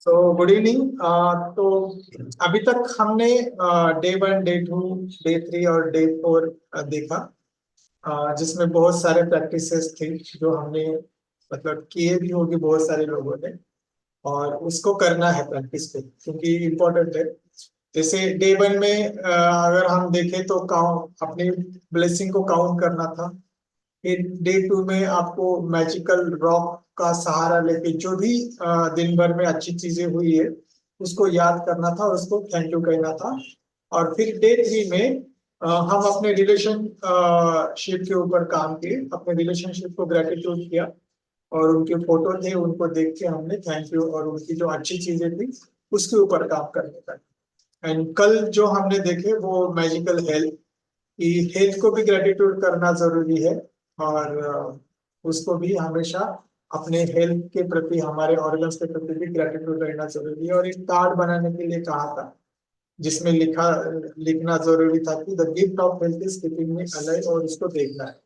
तो good evening. तो अभी तक हमने डे 1, डे 2, डे 3 और डे 4 देखा, जिसमें बहुत सारे प्रैक्टिसेस थे जो हमने मतलब किए भी होंगे बहुत सारे लोगों ने, और उसको करना है प्रैक्टिस पे क्योंकि इम्पोर्टेंट है। जैसे डे 1 में अगर हम देखें तो काउंट अपनी ब्लेसिंग को काउंट करना था। फिर डे 2 में आपको मैजिकल रॉक का सहारा लेके जो भी दिन भर में अच्छी चीजें हुई है उसको याद करना था और उसको थैंक यू कहना था। और फिर डे 3 में हम अपने रिलेशनशिप के ऊपर काम किए, अपने रिलेशनशिप को ग्रेटिट्यूड किया और उनके फोटो थे उनको देख के हमने थैंक यू और उनकी जो अच्छी चीजें थी उसके ऊपर काम करने का। एंड कल जो हमने देखे वो मैजिकल हेल्थ, कि हेल्थ को भी ग्रेटिट्यूड करना जरूरी है और उसको भी हमेशा अपने हेल्थ के प्रति, हमारे ऑर्गन्स के प्रति भी ग्रेटिट्यूड रहना जरूरी है। और एक कार्ड बनाने के लिए कहा था जिसमें लिखना जरूरी था कि the gift of health is keeping me alive, और उसको देखना है।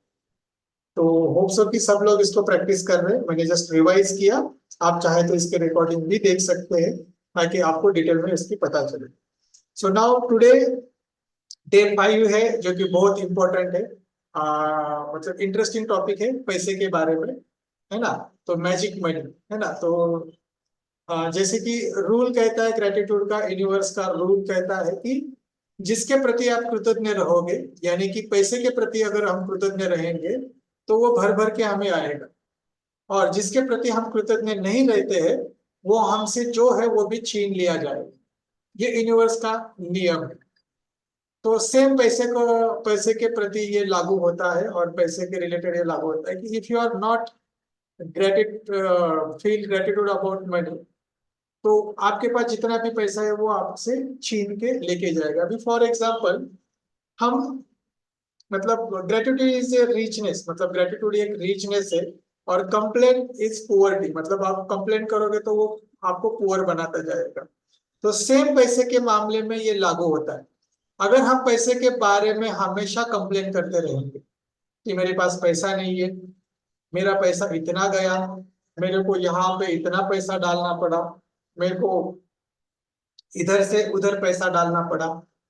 तो होप सो कि सब लोग इसको प्रैक्टिस कर रहे हैं। मैंने जस्ट रिवाइज किया, आप चाहे तो इसके रिकॉर्डिंग भी देख सकते हैं ताकि आपको डिटेल में इसकी पता चले। सो नाउ टुडे डे 5 है जो कि बहुत इंपॉर्टेंट है, मतलब इंटरेस्टिंग टॉपिक है पैसे के बारे में, है ना। तो मैजिक मनी, है ना। तो जैसे कि रूल कहता है ग्रेटिट्यूड का, यूनिवर्स का रूल कहता है कि जिसके प्रति आप कृतज्ञ रहोगे, यानी कि पैसे के प्रति अगर हम कृतज्ञ रहेंगे तो वो भर भर के हमें आएगा, और जिसके प्रति हम कृतज्ञ नहीं रहते हैं वो हमसे जो है वो भी छीन लिया जाएगा। ये यूनिवर्स का नियम है। तो सेम पैसे के प्रति ये लागू होता है और पैसे के रिलेटेड ये लागू होता है कि if you are not feel gratitude about money, तो आपके पास जितना भी पैसा है वो आपसे छीन के लेके जाएगा। अभी फॉर एग्जाम्पल हम मतलब ग्रेटिट्यूड इज ए रिचनेस, मतलब ग्रेटिट्यूड एक रिचनेस है, और कंप्लेन इज पुअर्टी, मतलब आप कंप्लेन करोगे तो वो आपको पुअर बनाता जाएगा। तो सेम पैसे के मामले में ये लागू होता है। अगर हम पैसे के बारे में हमेशा कंप्लेन करते रहेंगे कि मेरे पास पैसा नहीं है, मेरा पैसा इतना गया, मेरे को यहाँ पे इतना पैसा डालना पड़ा, मेरे को इधर से उधर पैसा डालना पड़ा,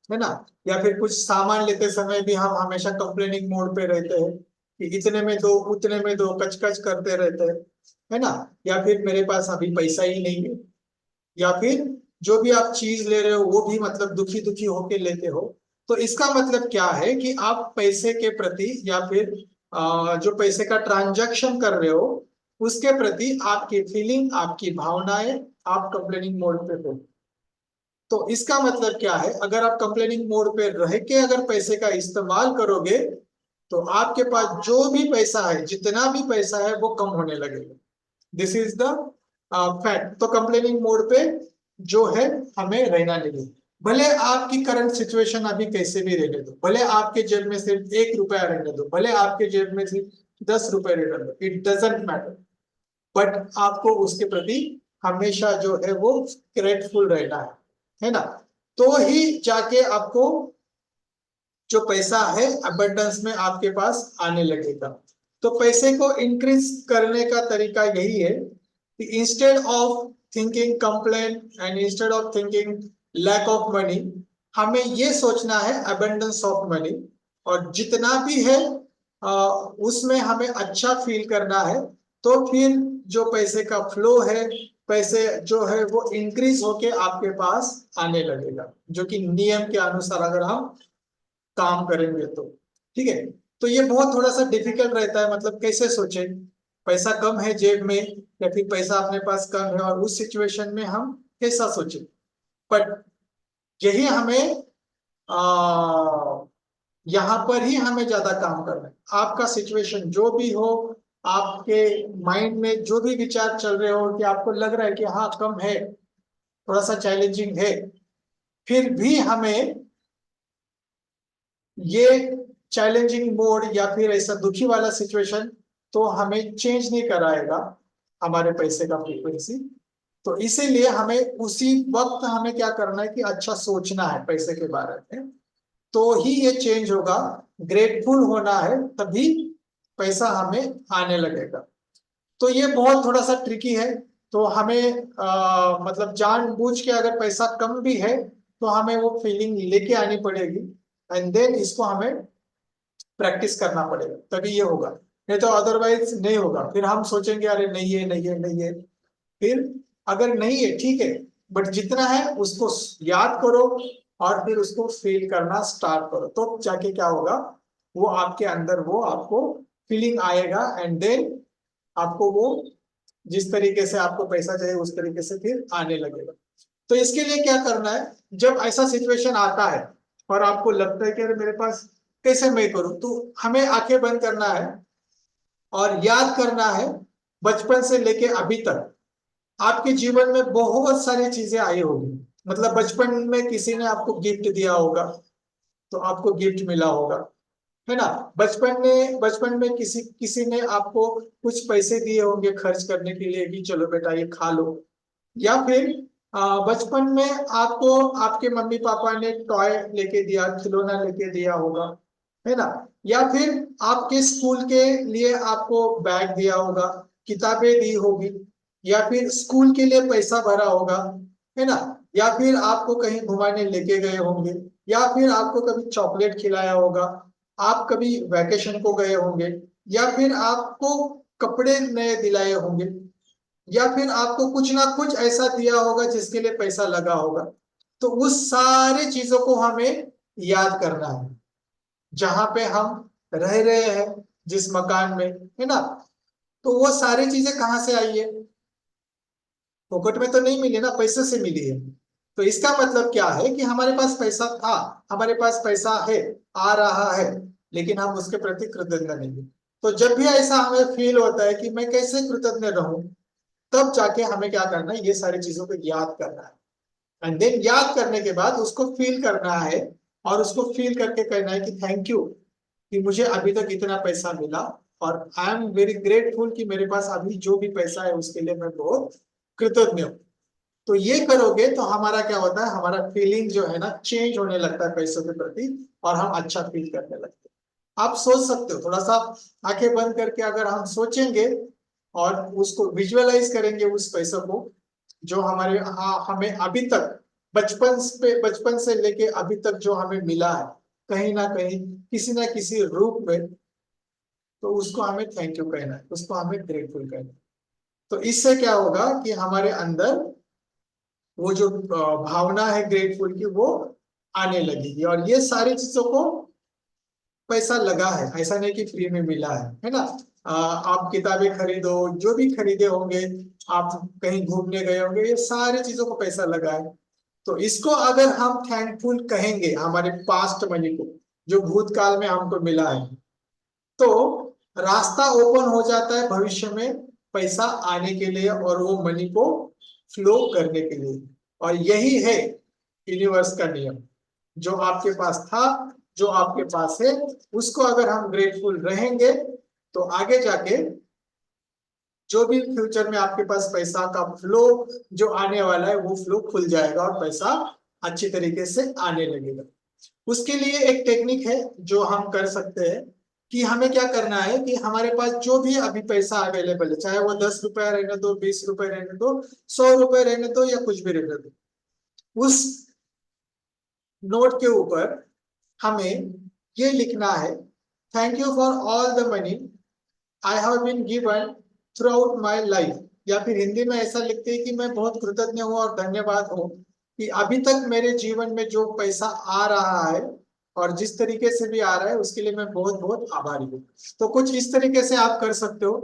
है ना। या फिर कुछ सामान लेते समय भी हम हमेशा कंप्लेनिंग मोड पे रहते हैं कि इतने में दो, उतने में दो, कच कच करते रहते हैं, है ना। या फिर मेरे पास अभी पैसा ही नहीं है, या फिर जो भी आप चीज ले रहे हो वो भी मतलब दुखी दुखी होके लेते हो। तो इसका मतलब क्या है कि आप पैसे के प्रति या फिर जो पैसे का ट्रांजैक्शन कर रहे हो उसके प्रति आपकी फीलिंग, आपकी भावनाएं, आप कंप्लेनिंग मोड पे हो। तो इसका मतलब क्या है, अगर आप कंप्लेनिंग मोड पे रह के अगर पैसे का इस्तेमाल करोगे तो आपके पास जो भी पैसा है, जितना भी पैसा है वो कम होने लगेगा। This is the fact. तो कंप्लेनिंग मोड पे जो है हमें रहना नहीं। भले आपकी करंट सिचुएशन अभी कैसे भी रहने दो, भले आपके जेब में सिर्फ 1 रुपया रहने दो, भले आपके जेब में सिर्फ 10 रुपए रहने दो, इट डजेंट मैटर। बट आपको उसके प्रति हमेशा जो है वो ग्रेटफुल रहना है ना। तो ही जाके आपको जो पैसा है अबंडेंस में आपके पास आने लगेगा। तो पैसे को इंक्रीज करने का तरीका यही है कि instead of thinking complain and instead of thinking lack of money, हमें ये सोचना है अबंडेंस ऑफ मनी, और जितना भी है उसमें हमें अच्छा फील करना है। तो फिर जो पैसे का फ्लो है, पैसे जो है वो इंक्रीज होके आपके पास आने लगेगा, जो कि नियम के अनुसार अगर हम काम करेंगे तो। ठीक है। तो ये बहुत थोड़ा सा डिफिकल्ट रहता है, मतलब कैसे सोचे, पैसा कम है जेब में या फिर पैसा अपने पास कम है और उस सिचुएशन में हम कैसा सोचे। बट यही हमें आ, यहाँ पर ही हमें ज्यादा काम करना है। आपका सिचुएशन जो भी हो, आपके माइंड में जो भी विचार चल रहे हो कि आपको लग रहा है कि हाँ कम है, थोड़ा सा चैलेंजिंग है, फिर भी हमें ये चैलेंजिंग मोड या फिर ऐसा दुखी वाला सिचुएशन तो हमें चेंज नहीं कराएगा हमारे पैसे का फ्रीक्वेंसी। तो इसीलिए हमें उसी वक्त हमें क्या करना है कि अच्छा सोचना है पैसे के बारे में, तो ही ये चेंज होगा। ग्रेटफुल होना है तभी पैसा हमें आने लगेगा। तो ये बहुत थोड़ा सा ट्रिकी है, तो हमें मतलब जानबूझ के अगर पैसा कम भी है तो हमें वो फीलिंग लेके आनी पड़ेगी, एंड देन इसको हमें प्रैक्टिस करना पड़ेगा, तभी ये होगा। नहीं तो अदरवाइज नहीं होगा, फिर हम सोचेंगे अरे नहीं है नहीं है नहीं है। फिर अगर नहीं है ठीक है, बट जितना है उसको याद करो और फिर उसको फील करना स्टार्ट करो, तो जाके क्या होगा, वो आपके अंदर वो आपको फीलिंग आएगा, एंड देन आपको वो जिस तरीके से आपको पैसा चाहिए उस तरीके से फिर आने लगेगा। तो इसके लिए क्या करना है, जब ऐसा सिचुएशन आता है और आपको लगता है कि अरे मेरे पास कैसे मैं करूं, तो हमें आंखें बंद करना है और याद करना है बचपन से लेके अभी तक आपके जीवन में बहुत सारी चीजें आई होगी। मतलब बचपन में किसी ने आपको गिफ्ट दिया होगा तो आपको गिफ्ट मिला होगा, है ना। बचपन में किसी किसी ने आपको कुछ पैसे दिए होंगे खर्च करने के लिए कि चलो बेटा ये खा लो। या फिर बचपन में आपको आपके मम्मी पापा ने टॉय लेके दिया, खिलौना लेके दिया होगा, है ना। या फिर आपके स्कूल के लिए आपको बैग दिया होगा, किताबें दी होगी, या फिर स्कूल के लिए पैसा भरा होगा, है ना। या फिर आपको कहीं घुमाने लेके गए होंगे, या फिर आपको कभी चॉकलेट खिलाया होगा, आप कभी वैकेशन को गए होंगे, या फिर आपको कपड़े नए दिलाए होंगे, या फिर आपको कुछ ना कुछ ऐसा दिया होगा जिसके लिए पैसा लगा होगा। तो उस सारी चीजों को हमें याद करना है, जहां पे हम रह रहे हैं, जिस मकान में, है ना। तो वो सारी चीजें कहाँ से आई है, फोकट में तो नहीं मिली ना, पैसे से मिली है। तो इसका मतलब क्या है कि हमारे पास पैसा था, हमारे पास पैसा है, आ रहा है, लेकिन हम उसके प्रति कृतज्ञ नहीं है। तो जब भी ऐसा हमें फील होता है कि मैं कैसे कृतज्ञ रहूं, तब जाके हमें क्या करना है, ये सारी चीजों को याद करना है, एंड देन याद करने के बाद उसको फील करना है, और उसको फील करके कहना है कि थैंक यू कि मुझे अभी तक इतना पैसा मिला, और आई एम वेरी ग्रेटफुल कि मेरे पास अभी जो भी पैसा है उसके लिए मैं बहुत कृतज्ञ हूँ। तो ये करोगे तो हमारा क्या होता है, हमारा फीलिंग जो है ना चेंज होने लगता है पैसों के प्रति, और हम अच्छा फील करने लगते हैं। आप सोच सकते हो थोड़ा सा आंखें बंद करके, अगर हम सोचेंगे और उसको विजुअलाइज करेंगे उस पैसों को जो हमारे हमें अभी तक बचपन से लेके अभी तक जो हमें मिला है, कहीं ना कहीं किसी ना किसी रूप में, तो उसको हमें थैंक यू कहना है, उसको हमें ग्रेटफुल कहना है। तो इससे क्या होगा कि हमारे अंदर वो जो भावना है ग्रेटफुल की वो आने लगेगी। और ये सारी चीजों को पैसा लगा है, ऐसा नहीं कि फ्री में मिला है ना। आप किताबें खरीदो, जो भी खरीदे होंगे, आप कहीं घूमने गए होंगे, ये सारी चीजों को पैसा लगा है। तो इसको अगर हम थैंकफुल कहेंगे हमारे पास्ट मनी को, जो भूतकाल में हमको मिला है, तो रास्ता ओपन हो जाता है भविष्य में पैसा आने के लिए और वो मनी को फ्लो करने के लिए। और यही है यूनिवर्स का नियम, जो आपके पास था, जो आपके पास है, उसको अगर हम ग्रेटफुल रहेंगे तो आगे जाके जो भी फ्यूचर में आपके पास पैसा का फ्लो जो आने वाला है वो फ्लो खुल जाएगा और पैसा अच्छी तरीके से आने लगेगा। उसके लिए एक टेक्निक है जो हम कर सकते हैं, कि हमें क्या करना है कि हमारे पास जो भी अभी पैसा अवेलेबल है, चाहे वो 10 रुपए रहने दो, 20 रुपए रहने दो, 100 रुपए रहने दो, या कुछ भी रहने दो, उस नोट के ऊपर हमें ये लिखना है, thank you for all the money I have been given throughout my life. या फिर हिंदी में ऐसा लिखते हैं कि मैं बहुत कृतज्ञ हूँ और धन्यवाद हूँ कि अभी तक मेरे जीवन में जो पैसा आ रहा है और जिस तरीके से भी आ रहा है उसके लिए मैं बहुत बहुत आभारी हूँ। तो कुछ इस तरीके से आप कर सकते हो।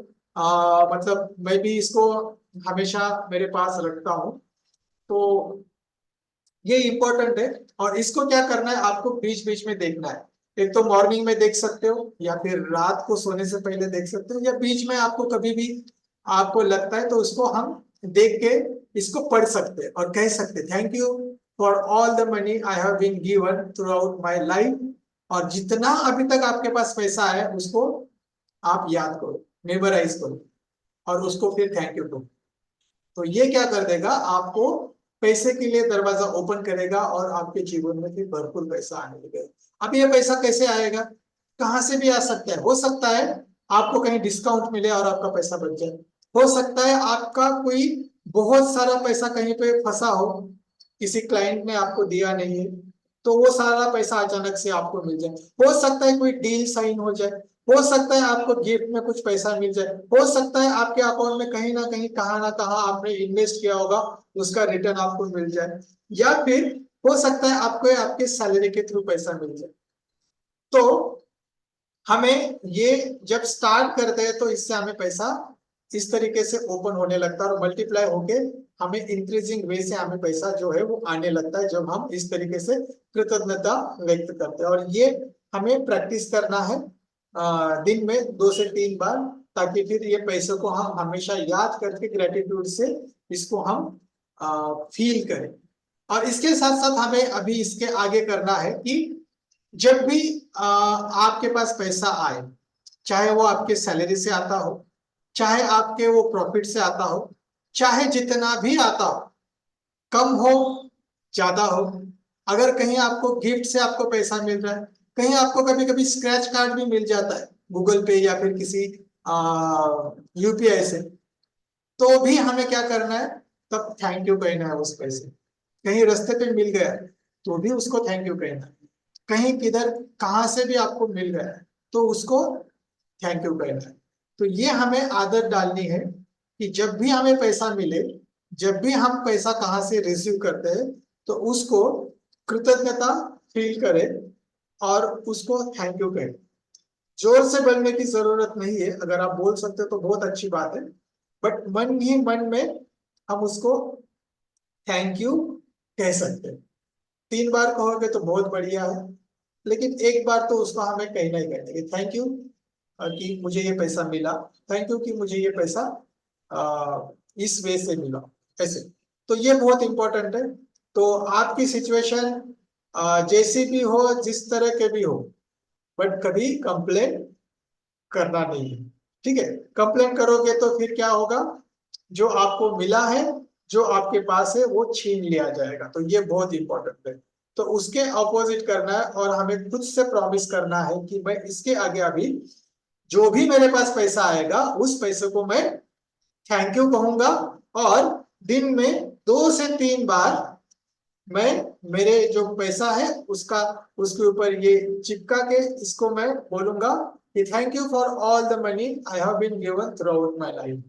मतलब मैं भी इसको हमेशा मेरे पास रखता हूँ। तो ये इंपॉर्टेंट है, और इसको क्या करना है, आपको बीच बीच में देखना है। एक तो मॉर्निंग में देख सकते हो, या फिर रात को सोने से पहले देख सकते हो, या बीच में आपको कभी भी आपको लगता है तो उसको हम देख के इसको पढ़ सकते हैं और कह सकते thank you for all the money I have been given throughout my life. और जितना अभी तक आपके पास पैसा है उसको आप याद करो, मेमोराइज करो, और उसको फिर थैंक यू करो। तो ये क्या कर देगा, आपको पैसे के लिए दरवाजा ओपन करेगा और आपके जीवन में फिर भरपूर पैसा आने लगेगा। अब ये पैसा कैसे आएगा, कहां से भी आ सकता है। हो सकता है आपको कहीं डिस्काउंट मिले और आपका पैसा बच जाए, हो सकता है आपका कोई बहुत सारा पैसा कहीं पे फंसा हो, किसी क्लाइंट ने आपको दिया नहीं है, तो वो सारा पैसा अचानक से आपको मिल जाए। हो सकता है कोई डील साइन हो जाए, हो सकता है आपको गिफ्ट में कुछ पैसा मिल जाए, हो सकता है आपके अकाउंट में कहीं ना कहीं कहाँ ना कहाँ आपने इन्वेस्ट किया होगा, उसका रिटर्न आपको मिल जाए, या फिर हो सकता है आपको आपके सैलरी के थ्रू पैसा मिल जाए। तो हमें ये जब स्टार्ट करते हैं तो इससे हमें पैसा इस तरीके से ओपन होने लगता है और मल्टीप्लाई होके हमें इंक्रीजिंग वे से हमें पैसा जो है वो आने लगता है, जब हम इस तरीके से कृतज्ञता व्यक्त करते हैं। और ये हमें प्रैक्टिस करना है दिन में 2 से 3 बार, ताकि फिर ये पैसों को हम हमेशा याद करके ग्रेटिट्यूड से इसको हम फील करें। और इसके साथ साथ हमें अभी इसके आगे करना है कि जब भी आपके पास पैसा आए, चाहे वो आपके सैलरी से आता हो, चाहे आपके वो प्रॉफिट से आता हो, चाहे जितना भी आता हो, कम हो ज्यादा हो, अगर कहीं आपको गिफ्ट से आपको पैसा मिल रहा है, कहीं आपको कभी कभी स्क्रैच कार्ड भी मिल जाता है गूगल पे या फिर किसी यूपीआई से, तो भी हमें क्या करना है, तब थैंक यू कहना है उस पैसे। कहीं रास्ते पे मिल गया तो भी उसको थैंक यू कहना है, कहीं किधर कहां से भी आपको मिल गया है तो उसको थैंक यू कहना है। तो ये हमें आदत डालनी है कि जब भी हमें पैसा मिले, जब भी हम पैसा कहाँ से रिसीव करते हैं, तो उसको कृतज्ञता फील करें और उसको थैंक यू कहें। जोर से बोलने की जरूरत नहीं है, अगर आप बोल सकते हो तो बहुत अच्छी बात है, बट मन ही मन में हम उसको थैंक यू कह सकते हैं। 3 बार कहोगे तो बहुत बढ़िया है, लेकिन एक बार तो उसको हमें कहना ही कहना है, थैंक यू कि मुझे ये पैसा मिला, थैंक यू कि मुझे ये पैसा इस वे से मिला, ऐसे। तो ये बहुत इंपॉर्टेंट है। तो आपकी सिचुएशन जैसी भी हो, जिस तरह के भी हो, बट कभी कंप्लेन करना नहीं है, ठीक है। कंप्लेन करोगे तो फिर क्या होगा, जो आपको मिला है, जो आपके पास है, वो छीन लिया जाएगा। तो ये बहुत इंपॉर्टेंट है। तो उसके अपोजिट करना है और हमें खुद से प्रॉमिस करना है कि मैं इसके आगे अभी जो भी मेरे पास पैसा आएगा उस पैसे को मैं थैंक यू कहूंगा, और दिन में 2 से 3 बार मैं मेरे जो पैसा है उसका उसके ऊपर ये चिपका के इसको मैं बोलूंगा कि thank you for all the money I have been given throughout my life,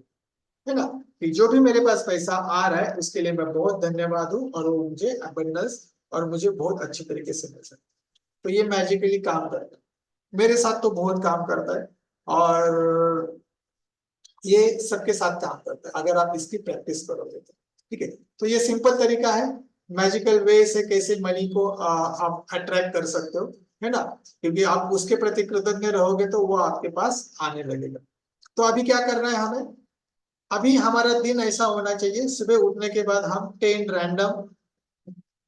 है ना। कि जो भी मेरे पास पैसा आ रहा है उसके लिए मैं बहुत धन्यवाद हूं और वो मुझे अबंडेंस और मुझे बहुत अच्छी तरीके से मिल सकता है। तो ये मैजिकली काम करता है, मेरे साथ तो बहुत काम करता है, और ये सबके साथ काम करता है अगर आप इसकी प्रैक्टिस करोगे तो, ठीक है। तो ये सिंपल तरीका है मैजिकल वे से कैसे मनी को आप अट्रैक्ट कर सकते हो, है ना। क्योंकि आप उसके प्रति कृतज्ञ रहोगे तो वो आपके पास आने लगेगा। तो अभी क्या करना है हमें, अभी हमारा दिन ऐसा होना चाहिए, सुबह उठने के बाद हम 10 रैंडम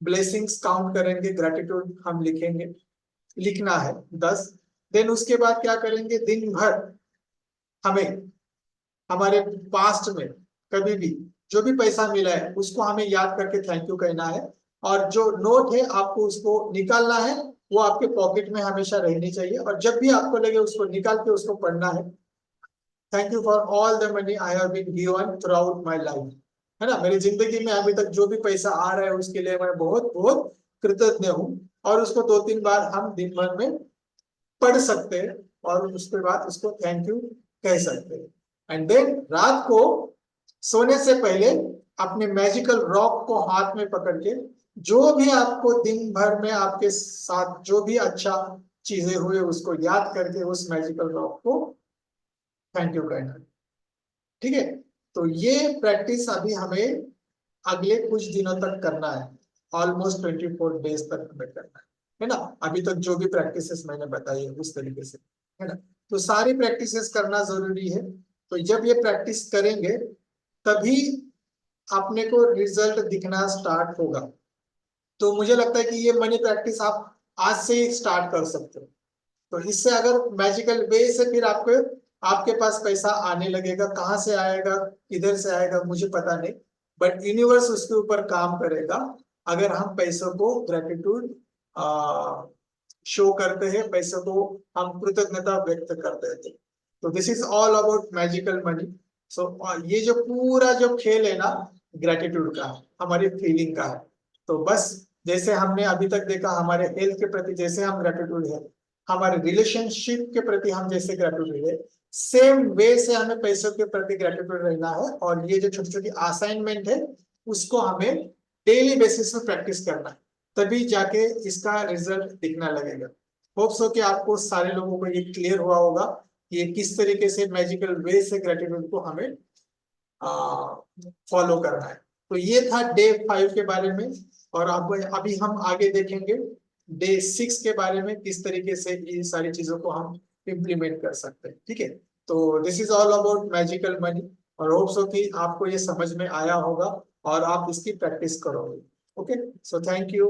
ब्लेसिंग्स काउंट करेंगे, ग्रेटिट्यूड हम लिखेंगे, लिखना है 10। देन उसके बाद क्या करेंगे, दिन भर हमें हमारे पास्ट में कभी भी जो भी पैसा मिला है उसको हमें याद करके थैंक यू कहना है, और जो नोट है आपको उसको निकालना है, वो आपके पॉकेट में हमेशा रहनी चाहिए, और जब भी आपको लगे उसको निकाल के उसको पढ़ना है। Thank you for all the money I have been given throughout my life, है ना। मेरी जिंदगी में अभी तक जो भी पैसा आ रहा है उसके लिए मैं बहुत बहुत कृतज्ञ हूँ। और उसको 2-3 बार हम दिन भर में पढ़ सकते हैं और उसके बाद उसको थैंक यू कह सकते हैं। एंड देन रात को सोने से पहले अपने मैजिकल रॉक को हाथ में पकड़ के जो भी आपको दिन भर में आपके साथ जो भी अच्छा चीजें हुए उसको याद करके उस मैजिकल रॉक को थैंक यू कहना, ठीक है। तो ये प्रैक्टिस अभी हमें अगले कुछ दिनों तक करना है, ऑलमोस्ट 24 डेज तक हमें करना है ना। अभी तक जो भी प्रैक्टिसेस मैंने बताई है उस तरीके से, है ना। तो सारी प्रैक्टिसेस करना जरूरी है। तो जब ये प्रैक्टिस करेंगे तभी अपने को रिजल्ट दिखना स्टार्ट होगा। तो मुझे लगता है कि ये मनी प्रैक्टिस आप आज से ही स्टार्ट कर सकते हो। तो इससे अगर मैजिकल वे से फिर आपको आपके पास पैसा आने लगेगा, कहाँ से आएगा किधर से आएगा मुझे पता नहीं, बट यूनिवर्स उसके ऊपर काम करेगा अगर हम पैसों को ग्रेटिट्यूड शो करते हैं, पैसों को हम कृतज्ञता व्यक्त करते हैं। तो this is all about magical money. So ये जो पूरा जो खेल है ना, ग्रेटिट्यूड का है, हमारी फीलिंग का है। तो बस जैसे हमने अभी तक देखा हमारे हेल्थ के प्रति जैसे हम ग्रेटिट्यूड है, हमारे रिलेशनशिप के प्रति हम जैसे ग्रेटिट्यूड है, सेम वे से हमें पैसों के प्रति ग्रेटिट्यूड रहना है। और ये जो छोटी छोटी असाइनमेंट है उसको हमें डेली बेसिस पे प्रैक्टिस करना है, तभी जाके इसका रिजल्ट दिखना लगेगा। होप्स हो कि आपको सारे लोगों को ये क्लियर हुआ होगा कि ये किस तरीके से मैजिकल वे से ग्रेटिट्यूड को हमें फॉलो करना है। तो ये था डे 5 के बारे में। और अब अभी हम आगे देखेंगे डे 6 के बारे में, किस तरीके से ये सारी चीजों को हम इम्प्लीमेंट कर सकते हैं। ठीक है, तो this is all about magical money. और होप्स हो कि आपको ये समझ में आया होगा और आप इसकी प्रैक्टिस करोगे। Okay, so thank you.